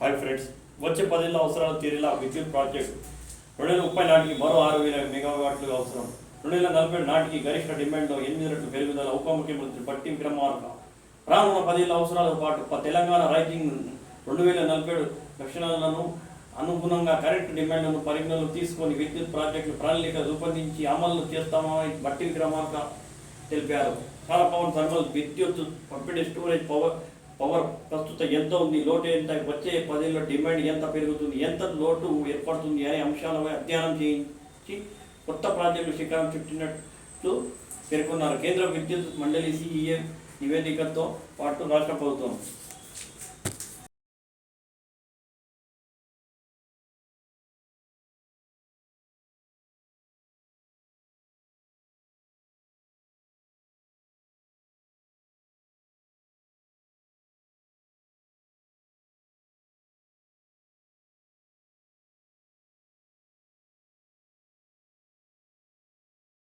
Hi friends, వచ్చే 10 ఏళ్ల అవసరాలు తీరేలా విద్యుత్ ప్రాజెక్టు 2030 నాటికి మరో 6,000 మెగావాట్లు అవసరం. 2040 నాటికి గరిష్ట డిమాండ్లో 8 రెట్లు పెరుగుదల. ఉప ముఖ్యమంత్రి బట్టి విక్రమార్క. రానున్న 10 ఏళ్ల అవసరాలతో పాటు తెలంగాణ రైజింగ్ 2047 లక్షణాలను అనుగుణంగా కరెంటు డిమాండ్ను పరిగణనలోకి తీసుకొని విద్యుత్ ప్రాజెక్టులు ప్రణాళిక రూపొందించి అమలు చేస్తామని బట్టి విక్రమార్క తెలిపారు. చాలా పవర్ థర్మల్ విద్యుత్ పంపిణీ స్టోరేజ్ పవర్ ప్రస్తుతం ఎంత ఉంది, లోటు ఎంత, వచ్చే 10 ఏళ్ళ డిమాండ్ ఎంత పెరుగుతుంది, ఎంత లోటు ఏర్పడుతుంది అనే అంశాలపై అధ్యయనం చేయించి కొత్త ప్రాజెక్టులు శిఖరం చుట్టినట్లు పేర్కొన్నారు. కేంద్ర విద్యుత్ మండలి సిఇఏ నివేదికతో పాటు రాష్ట్ర ప్రభుత్వం